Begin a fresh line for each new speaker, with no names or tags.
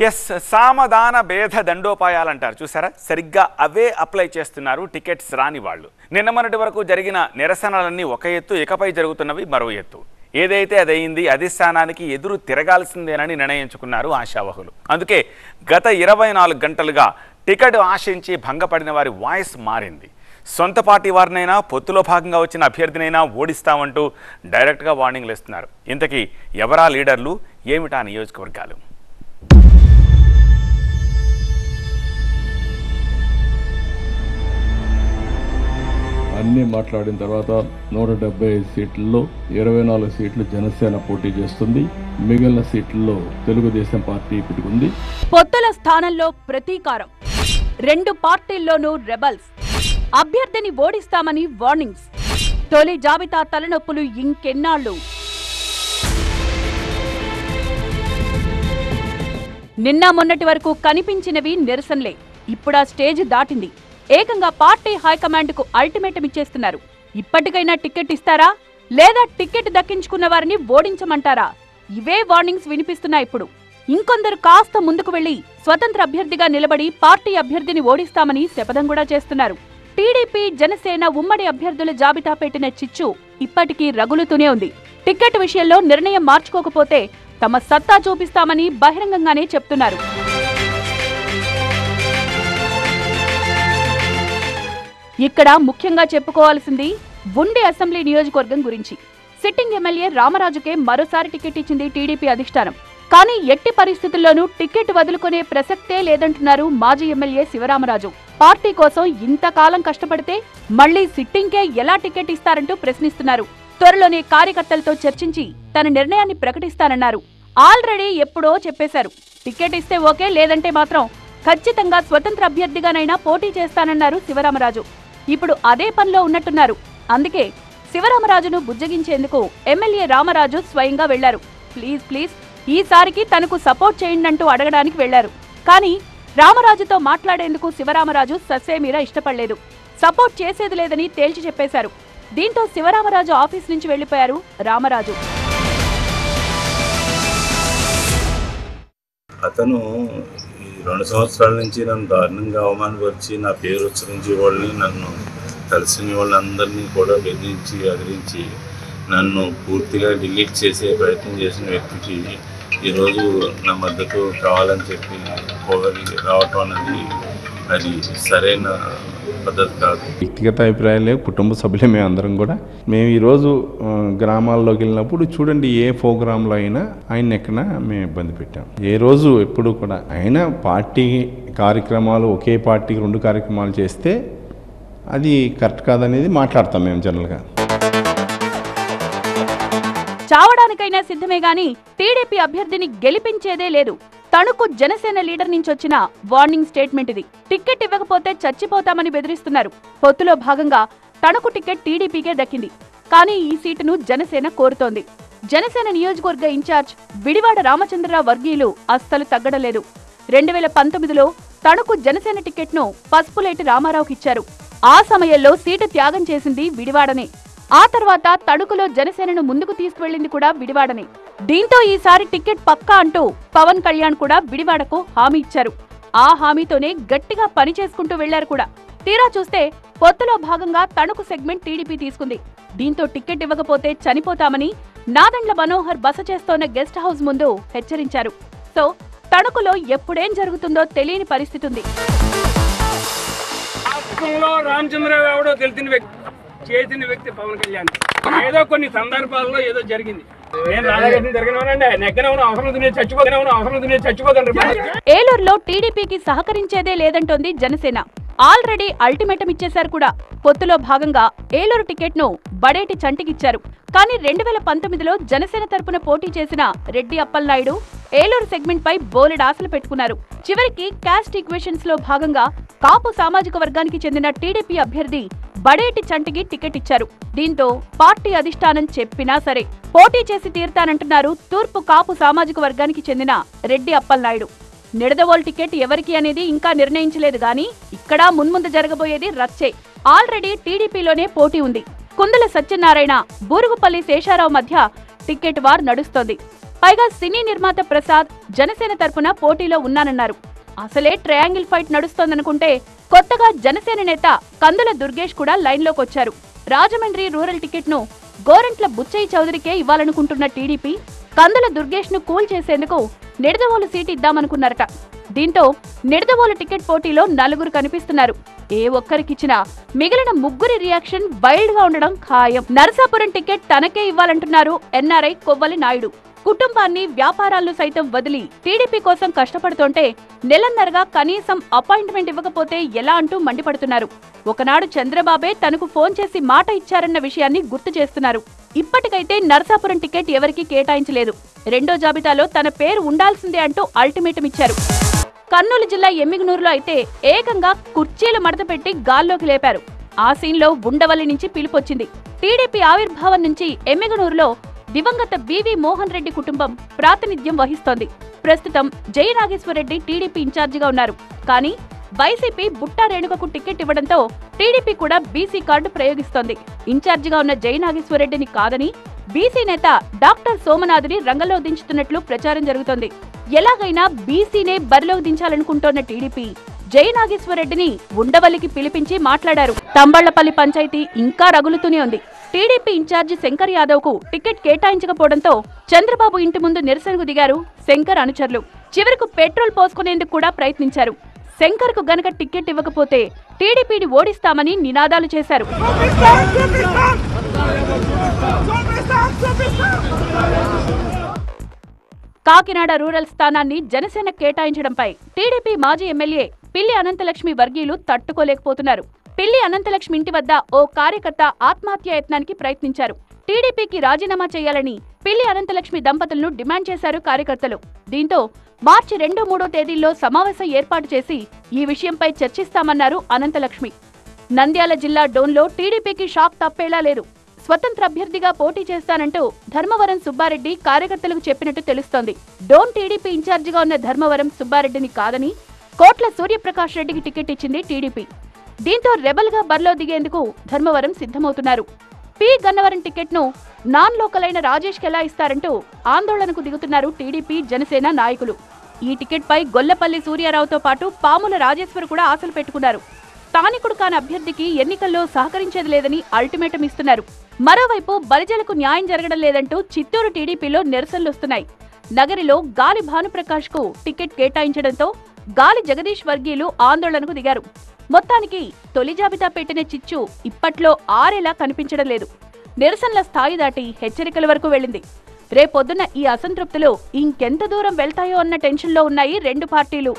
Yes సామధాన భేద దండోపాయాలంటారు చూసారా, సరిగ్గా అవే అప్లై చేస్తున్నారు టికెట్స్ రాని వాళ్ళు. నిన్న మొన్నటి వరకు జరిగిన నిరసనలన్నీ ఒక ఎత్తు, ఇకపై జరుగుతున్నవి మరో ఎత్తు. ఏదైతే అదయింది, అధిష్టానానికి ఎదురు తిరగాల్సిందేనని నిర్ణయించుకున్నారు ఆశావహులు. అందుకే గత 24 గంటలుగా టికెట్ ఆశించి భంగపడిన వారి వాయిస్ మారింది. సొంత పార్టీ వారినైనా, పొత్తులో భాగంగా వచ్చిన అభ్యర్థినైనా ఓడిస్తామంటూ డైరెక్ట్గా వార్నింగ్లు ఇస్తున్నారు. ఇంతకీ ఎవరా లీడర్లు, ఏమిటా నియోజకవర్గాలు?
అన్నీ మాట్లాడిన తర్వాత 175 సీట్లలో 24 సీట్లు జనసేన పోటీ చేస్తుంది. మిగిలిన సీట్లలో తెలుగుదేశం పార్టీ పెట్టుకుంది.
పొత్తుల స్థానంలో ప్రతీకారం, 2 పార్టీల్లోనూ రెబల్స్, అభ్యర్థిని ఓడిస్తామని వార్నింగ్స్. తొలి జాబితా తలనొప్పులు ఇంకెన్నాళ్ళు? నిన్న మొన్నటి వరకు కనిపించినవి నిరసనలే. ఇప్పుడా స్టేజ్ దాటింది. ఏకంగా పార్టీ హైకమాండ్కు అల్టిమేటం ఇచ్చేస్తున్నారు. ఇప్పటికైనా టికెట్ ఇస్తారా, లేదా టికెట్ దక్కించుకున్న వారిని ఓడించమంటారా? ఇవే వార్నింగ్స్ వినిపిస్తున్నాయి. ఇప్పుడు ఇంకొందరు కాస్త ముందుకు వెళ్లి స్వతంత్ర అభ్యర్థిగా నిలబడి పార్టీ అభ్యర్థిని ఓడిస్తామని శపథం కూడా చేస్తున్నారు. టీడీపీ, జనసేన ఉమ్మడి అభ్యర్థుల జాబితా పెట్టిన చిచ్చు ఇప్పటికీ రగులుతూనే ఉంది. టికెట్ విషయంలో నిర్ణయం మార్చుకోకపోతే తమ సత్తా చూపిస్తామని బహిరంగంగానే చెప్తున్నారు. ఇక్కడ ముఖ్యంగా చెప్పుకోవాల్సింది ఉండి అసెంబ్లీ నియోజకవర్గం గురించి. సిట్టింగ్ ఎమ్మెల్యే రామరాజుకే మరోసారి టికెట్ ఇచ్చింది టీడీపీ అధిష్టానం. కానీ ఎట్టి పరిస్థితుల్లోనూ టికెట్ వదులుకునే ప్రసక్తే లేదంటున్నారు మాజీ ఎమ్మెల్యే శివరామరాజు. పార్టీ కోసం ఇంతకాలం కష్టపడితే మళ్లీ సిట్టింగ్కే ఎలా టికెట్ ఇస్తారంటూ ప్రశ్నిస్తున్నారు. త్వరలోనే కార్యకర్తలతో చర్చించి తన నిర్ణయాన్ని ప్రకటిస్తానన్నారు. ఆల్రెడీ ఎప్పుడో చెప్పేశారు, టికెట్ ఇస్తే ఓకే, లేదంటే మాత్రం ఖచ్చితంగా స్వతంత్ర అభ్యర్థిగానైనా పోటీ చేస్తానన్నారు శివరామరాజు. ఇప్పుడు అదే పనిలో ఉన్నట్టున్నారు. అందుకే శివరామరాజును బుజ్జగించేందుకు ఎమ్మెల్యే రామరాజు స్వయంగా వెళ్లారు. ప్లీజ్ ఈసారికి తనకు సపోర్ట్ చేయండంటూ అడగడానికి వెళ్లారు. కానీ రామరాజుతో మాట్లాడేందుకు శివరామరాజు ససేమీరా ఇష్టపడలేదు. సపోర్ట్ చేసేది లేదని తేల్చి చెప్పేశారు. దీంతో శివరామరాజు ఆఫీస్ నుంచి వెళ్లిపోయారు రామరాజు.
అతను ఈ 2 సంవత్సరాల నుంచి నన్ను దారుణంగా అవమానపరిచి నా పేరు ఉచ్చరించి వాళ్ళని, నన్ను కలిసిన వాళ్ళందరినీ కూడా బెదిరించి అదిరించి నన్ను పూర్తిగా డిలీట్ చేసే ప్రయత్నం చేసిన వ్యక్తికి ఈరోజు నా మద్దతు కావాలని చెప్పి పోగలి రావటం అనేది అది సరైన పద్ధతి కాదు.
వ్యక్తిగత అభిప్రాయాలే, కుటుంబ సభ్యులే మేమందరం కూడా. మేము ఈరోజు గ్రామాల్లోకి వెళ్ళినప్పుడు చూడండి, ఏ ప్రోగ్రాంలో అయినా ఆయన ఎక్కడ మేము ఇబ్బంది పెట్టాం. ఏ రోజు ఎప్పుడు కూడా ఆయన పార్టీ కార్యక్రమాలు, ఒకే పార్టీకి 2 కార్యక్రమాలు చేస్తే అది కరెక్ట్ కాదనేది మాట్లాడతాం మేము జనరల్గా.
చావడానికైనా సిద్ధమే గాని టీడీపీ అభ్యర్థిని గెలిపించేదే లేదు. తణుకు జనసేన లీడర్ నుంచి వచ్చిన వార్నింగ్ స్టేట్మెంట్ ఇది. టికెట్ ఇవ్వకపోతే చచ్చిపోతామని బెదిరిస్తున్నారు. పొత్తులో భాగంగా తణుకు టికెట్ టీడీపీకే దక్కింది. కానీ ఈ సీటును జనసేన కోరుతోంది. జనసేన నియోజకవర్గ ఇన్ఛార్జ్ విడివాడ రామచంద్రరావు వర్గీయులు అస్సలు తగ్గడలేదు. 2019లో తణుకు జనసేన టికెట్ను పసుపులేటి రామారావుకి ఇచ్చారు. ఆ సమయంలో సీటు త్యాగం చేసింది విడివాడనే. ఆ తర్వాత తణుకులో జనసేనను ముందుకు తీసుకువెళ్లింది కూడా విడివాడనే. దీంతో ఈసారి టికెట్ పక్కా అంటూ పవన్ కళ్యాణ్ కూడా విడివాడకు హామీ ఇచ్చారు. ఆ హామీతోనే గట్టిగా పని చేసుకుంటూ వెళ్లారు కూడా. తీరా చూస్తే పొత్తులో భాగంగా తణుకు సెగ్మెంట్ టీడీపీ తీసుకుంది. దీంతో టికెట్ ఇవ్వకపోతే చనిపోతామని నాదెండ్ల మనోహర్ బస చేస్తోన్న గెస్ట్ హౌస్ ముందు హెచ్చరించారు. సో తణుకులో ఎప్పుడేం జరుగుతుందో తెలియని పరిస్థితి ఉంది.
రామచంద్రరావు ఎవడో తెలిసిన వ్యక్తి, చేసిన వ్యక్తి పవన్ కళ్యాణ్. ఏదో కొన్ని సందర్భాల్లో ఏదో జరిగింది.
ఏలూరులో టీడీపీకి సహకరించేదే లేదంటోంది జనసేన. ఆల్రెడీ అల్టిమేటం ఇచ్చేశారు కూడా. పొత్తులో భాగంగా ఏలూరు టికెట్ ను బడేటి చంటికిచ్చారు. కానీ 2019లో జనసేన తరపున పోటీ చేసిన రెడ్డి అప్పలనాయుడు ఏలూరు సెగ్మెంట్ పై బోలెడు ఆశలు పెట్టుకున్నారు. చివరికి కాస్ట్ ఈక్వేషన్స్ లో భాగంగా కాపు సామాజిక వర్గానికి చెందిన టీడీపీ అభ్యర్థి బడేటి చంటికి టికెట్ ఇచ్చారు. దీంతో పార్టీ అధిష్టానం చెప్పినా సరే పోటీ చేసి తీరుతానంటున్నారు తూర్పు కాపు సామాజిక వర్గానికి చెందిన రెడ్డి అప్పలనాయుడు. నిడదవోలు టికెట్ ఎవరికి అనేది ఇంకా నిర్ణయించలేదు గానీ ఇక్కడ మున్ముందు జరగబోయేది రచ్చే. ఆల్రెడీ టీడీపీలోనే పోటీ ఉంది. కుందల సత్యనారాయణ, బూరుగుపల్లి శేషారావు మధ్య టికెట్ వార్ నడుస్తోంది. పైగా సినీ నిర్మాత ప్రసాద్ జనసేన తరపున పోటీలో ఉన్నానన్నారు. అసలే ట్రయాంగిల్ ఫైట్ నడుస్తోందనుకుంటే కొత్తగా జనసేన నేత కందుల దుర్గేష్ కూడా లైన్లోకొచ్చారు. రాజమండ్రి రూరల్ టికెట్ ను గోరంట్ల బుచ్చయ్య చౌదరికే ఇవ్వాలనుకుంటున్న టీడీపీ కందుల దుర్గేష్ ను కూల్ చేసేందుకు నిడదవోలు సీటు ఇద్దామనుకున్నారట. దీంతో నిడదవోలు టికెట్ పోటీలో 4 కనిపిస్తున్నారు. ఏ ఒక్కరికిచ్చినా మిగిలిన 3 రియాక్షన్ వైల్డ్ గా ఉండడం ఖాయం. నరసాపురం టికెట్ తనకే ఇవ్వాలంటున్నారు ఎన్ఆర్ఐ కొవ్వలి నాయుడు. కుటుంబాన్ని వ్యాపారాలను సైతం వదిలి టీడీపీ కోసం కష్టపడుతుంటే నెలన్నరగా కనీసం అపాయింట్మెంట్ ఇవ్వకపోతే ఎలా అంటూ మండిపడుతున్నారు. ఒకనాడు చంద్రబాబే తనకు ఫోన్ చేసి మాట ఇచ్చారన్న విషయాన్ని గుర్తు చేస్తున్నారు. ఇప్పటికైతే నరసాపురం టికెట్ ఎవరికీ కేటాయించలేదు. రెండో జాబితాలో తన పేరు ఉండాల్సిందే అంటూ అల్టిమేటం ఇచ్చారు. కర్నూలు జిల్లా ఎమ్మిగనూరులో అయితే ఏకంగా కుర్చీలు మడతపెట్టి గాల్లోకి లేపారు. ఆ సీన్లో ఉండవల్లి నుంచి పిలుపొచ్చింది. టీడీపీ ఆవిర్భావం నుంచి ఎమ్మిగనూరులో దివంగత బివి మోహన్ రెడ్డి కుటుంబం ప్రాతినిధ్యం వహిస్తోంది. ప్రస్తుతం జై నాగేశ్వరరెడ్డి టీడీపీ ఇన్ఛార్జిగా ఉన్నారు. కానీ వైసీపీ బుట్టా రేణుకకు టికెట్ ఇవ్వడంతో టీడీపీ కూడా బీసీ కార్డు ప్రయోగిస్తోంది. ఇన్ఛార్జిగా ఉన్న జై నాగేశ్వరరెడ్డిని కాదని బీసీ నేత డాక్టర్ సోమనాథుని రంగంలో దించుతున్నట్లు ప్రచారం జరుగుతోంది. ఎలాగైనా బీసీనే బరిలోకి దించాలనుకుంటోన్న టీడీపీ జై నాగేశ్వరరెడ్డిని ఉండవల్లికి పిలిపించి మాట్లాడారు. తంబళ్లపల్లి పంచాయతీ ఇంకా రగులుతూనే ఉంది. టీడీపీ ఇన్ఛార్జి శంకర్ యాదవ్ కు టికెట్ కేటాయించకపోవడంతో చంద్రబాబు ఇంటి ముందు నిరసనకు దిగారు శంకర్ అనుచరులు. చివరకు పెట్రోల్ పోసుకునేందుకు కూడా ప్రయత్నించారు. శంకర్ కు గనక టికెట్ ఇవ్వకపోతే టీడీపీని ఓడిస్తామని నినాదాలు చేశారు. కాకినాడ రూరల్ స్థానాన్ని జనసేన కేటాయించడంపై టీడీపీ మాజీ ఎమ్మెల్యే పిల్లి అనంతలక్ష్మి వర్గీయులు తట్టుకోలేకపోతున్నారు. పిల్లి అనంతలక్ష్మి ఇంటి వద్ద ఓ కార్యకర్త ఆత్మహత్య యత్నానికి ప్రయత్నించారు. టీడీపీకి రాజీనామా చేయాలని పిల్లి అనంతలక్ష్మి దంపతులను డిమాండ్ చేశారు కార్యకర్తలు. దీంతో మార్చి 2, 3 తేదీల్లో సమావేశం ఏర్పాటు చేసి ఈ విషయంపై చర్చిస్తామన్నారు అనంతలక్ష్మి. నంద్యాల జిల్లా డోన్లో టీడీపీకి షాక్ తప్పేలా లేదు. స్వతంత్ర అభ్యర్థిగా పోటీ చేస్తానంటూ ధర్మవరం సుబ్బారెడ్డి కార్యకర్తలకు చెప్పినట్టు తెలుస్తోంది. డోన్ టీడీపీ ఇన్ఛార్జిగా ఉన్న ధర్మవరం సుబ్బారెడ్డిని కాదని కోట్ల సూర్యప్రకాష్ రెడ్డికి టికెట్ ఇచ్చింది టీడీపీ. దీంతో రెబల్ గా బరిలో దిగేందుకు ధర్మవరం సిద్ధమవుతున్నారు. పి గన్నవరం టికెట్ ను నాన్ లోకల్ అయిన రాజేష్ కెలా ఇస్తారంటూ ఆందోళనకు దిగుతున్నారు టీడీపీ జనసేన నాయకులు. ఈ టికెట్ పై గొల్లపల్లి సూర్యారావుతో పాటు పాముల రాజేశ్వర్ కూడా ఆశలు పెట్టుకున్నారు. స్థానికుడు కాని అభ్యర్థికి ఎన్నికల్లో సహకరించేది లేదని అల్టిమేటం ఇస్తున్నారు. మరోవైపు బలిజలకు న్యాయం జరగడం లేదంటూ చిత్తూరు టీడీపీలో నిరసనలొస్తున్నాయి. నగరిలో గాలి భానుప్రకాష్ కు టికెట్ కేటాయించడంతో గాలి జగదీష్ వర్గీయులు ఆందోళనకు దిగారు. మొత్తానికి తొలి జాబితా పెట్టిన చిచ్చు ఇప్పట్లో ఆరేలా కనిపించడం లేదు. నిరసనల స్థాయి దాటి హెచ్చరికల వరకు వెళ్లింది. రేపొద్దున ఈ అసంతృప్తులు ఇంకెంత దూరం వెళ్తాయో అన్న టెన్షన్లో ఉన్నాయి రెండు పార్టీలు.